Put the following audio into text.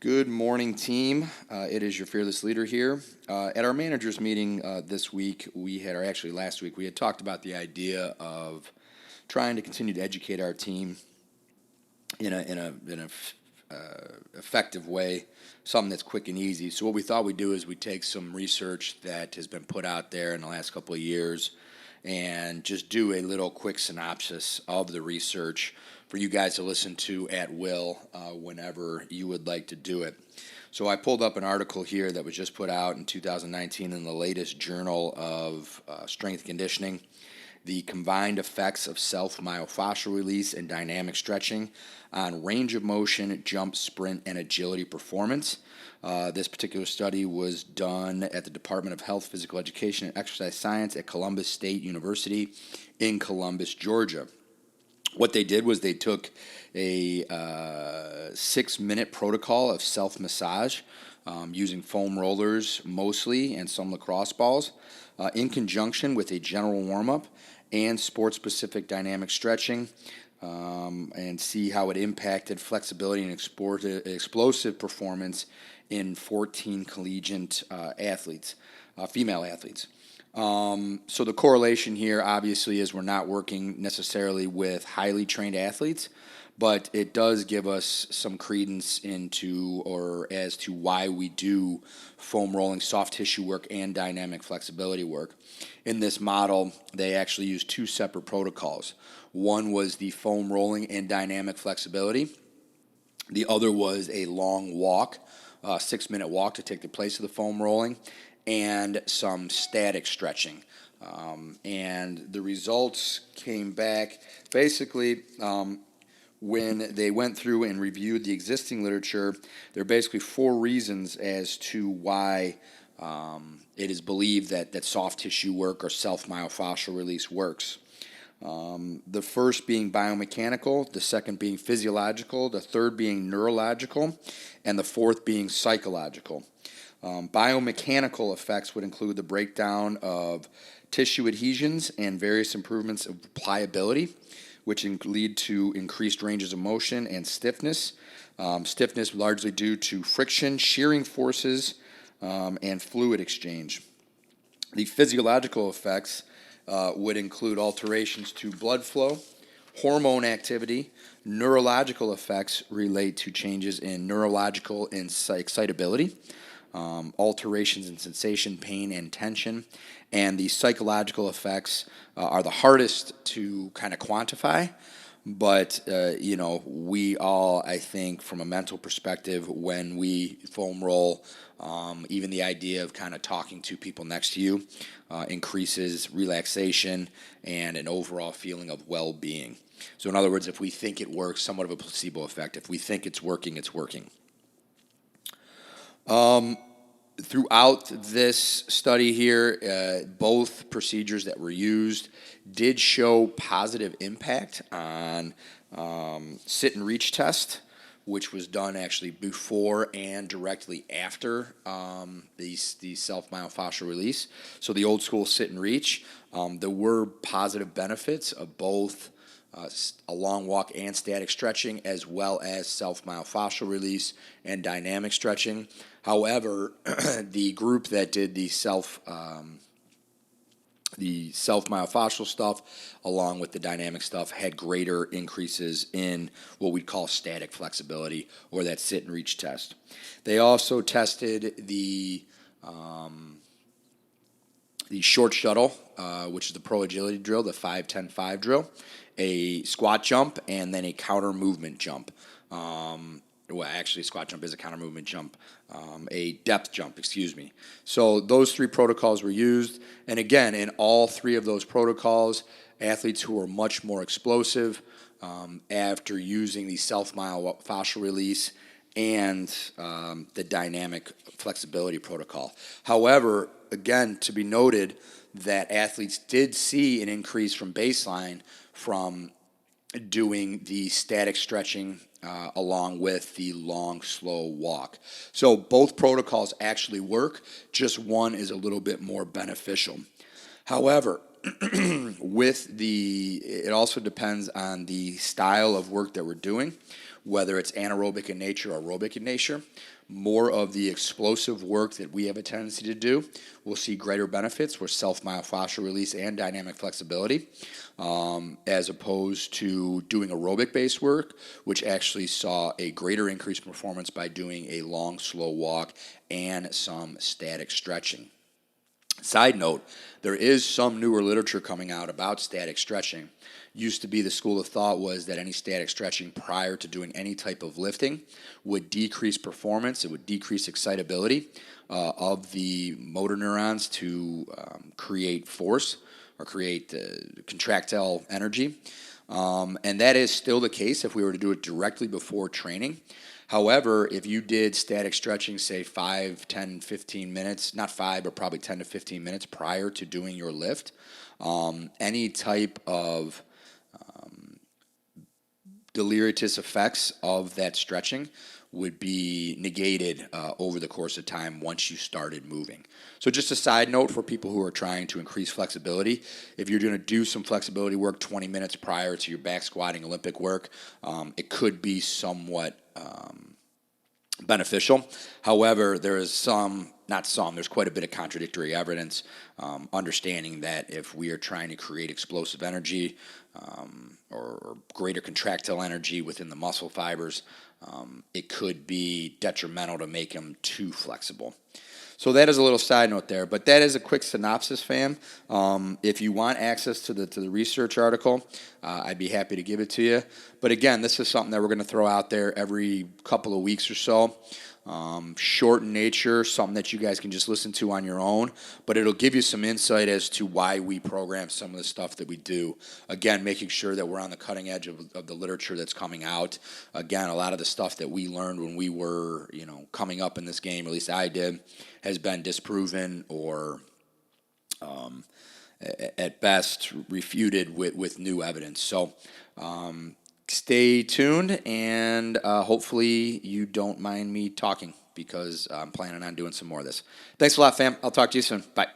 Good morning, team. It is your fearless leader here. At our managers meeting this week, or actually last week, we had talked about the idea of trying to continue to educate our team in a effective way, something that's quick and easy. So what we thought we'd do is we'd take some research that has been put out there in the last couple of years and just do a little quick synopsis of the research for you guys to listen to at will whenever you would like to do it. So I pulled up an article here that was just put out in 2019 in the latest Journal of Strength Conditioning, the combined effects of self-myofascial release and dynamic stretching on range of motion, jump, sprint, and agility performance. This particular study was done at the Department of Health, Physical Education, and Exercise Science at Columbus State University in Columbus, Georgia. What they did was they took a 6-minute protocol of self-massage using foam rollers mostly and some lacrosse balls in conjunction with a general warm-up and sport-specific dynamic stretching and see how it impacted flexibility and explosive performance in 14 collegiate athletes, female athletes. So the correlation here obviously is we're not working necessarily with highly trained athletes, but it does give us some credence into or as to why we do foam rolling, soft tissue work, and dynamic flexibility work. In this model, they actually used two separate protocols. One was the foam rolling and dynamic flexibility. The other was a long walk, 6-minute walk to take the place of the foam rolling, and some static stretching. And the results came back basically when they went through and reviewed the existing literature. There are basically 4 reasons as to why it is believed that soft tissue work or self-myofascial release works. The first being biomechanical, the second being physiological, the third being neurological, and the fourth being psychological. Biomechanical effects would include the breakdown of tissue adhesions and various improvements of pliability, which lead to increased ranges of motion and stiffness. Stiffness largely due to friction, shearing forces, and fluid exchange. The physiological effects would include alterations to blood flow, hormone activity. Neurological effects relate to changes in neurological and excitability. Alterations in sensation, pain, and tension. And the psychological effects are the hardest to kind of quantify, but, we all, I think, from a mental perspective, when we foam roll, even the idea of kind of talking to people next to you increases relaxation and an overall feeling of well-being. So in other words, if we think it works, somewhat of a placebo effect. If we think it's working, it's working. Throughout this study here, both procedures that were used did show positive impact on sit and reach test, which was done actually before and directly after the self-myofascial release. So the old school sit and reach, there were positive benefits of both a long walk and static stretching, as well as self-myofascial release and dynamic stretching. However, the group that did the self-myofascial stuff, along with the dynamic stuff, had greater increases in what we'd call static flexibility, or that sit and reach test. They also tested the short shuttle, which is the pro agility drill, the 5-10-5 drill, a squat jump, and then a counter movement jump. Actually, squat jump is a counter movement jump. A depth jump, excuse me. So those 3 protocols were used. And again, in all 3 of those protocols, athletes who were much more explosive after using the self-myofascial release and the dynamic flexibility protocol. However, again, to be noted that athletes did see an increase from baseline from doing the static stretching along with the long, slow walk. So both protocols actually work, just one is a little bit more beneficial. However, it also depends on the style of work that we're doing. whether it's anaerobic in nature or aerobic in nature. More of the explosive work that we have a tendency to do, we'll see greater benefits with self-myofascial release and dynamic flexibility, as opposed to doing aerobic-based work, which actually saw a greater increase in performance by doing a long, slow walk and some static stretching. Side note, there is some newer literature coming out about static stretching. Used to be the school of thought was that any static stretching prior to doing any type of lifting would decrease performance, it would decrease excitability of the motor neurons to create force or create contractile energy. And that is still the case if we were to do it directly before training. However, if you did static stretching, say 5, 10, 15 minutes, not 5, but probably 10 to 15 minutes prior to doing your lift, any type of deleterious effects of that stretching would be negated over the course of time once you started moving. So just a side note for people who are trying to increase flexibility, if you're going to do some flexibility work 20 minutes prior to your back squatting Olympic work, it could be somewhat beneficial. However, there is there's quite a bit of contradictory evidence, understanding that if we are trying to create explosive energy or greater contractile energy within the muscle fibers, it could be detrimental to make them too flexible. So that is a little side note there, but that is a quick synopsis, fam. If you want access to the research article, I'd be happy to give it to you. But again, this is something that we're going to throw out there every couple of weeks or so. Short in nature, something that you guys can just listen to on your own, but it'll give you some insight as to why we program some of the stuff that we do. Again, making sure that we're on the cutting edge of the literature that's coming out. Again, a lot of the stuff that we learned when we were, coming up in this game, at least I did, has been disproven or at best refuted with new evidence. So stay tuned, and hopefully you don't mind me talking because I'm planning on doing some more of this. Thanks a lot, fam. I'll talk to you soon. Bye.